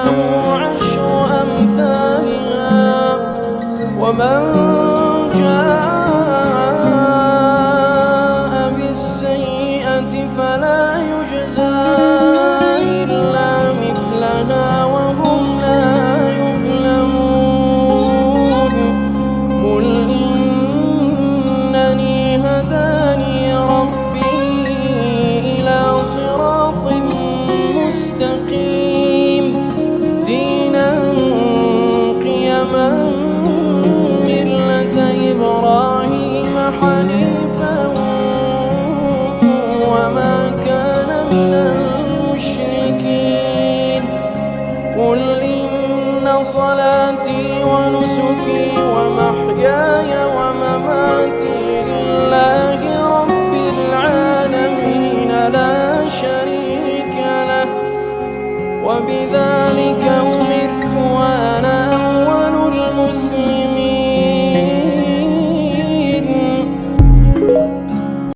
له عشر أمثالها ومن جاء بالسيئة فلا يجزى إلا مثلها وهم لا يظلمون. قل إنني هداني ربي إلى صراط مستقيم دينا قيما ملة إبراهيم حنيفا وما كان من المشركين. قل إن صلاتي ونسكي ومحياي ومماتي لله رب العالمين لا شريك له وبذلك أمرت وأنا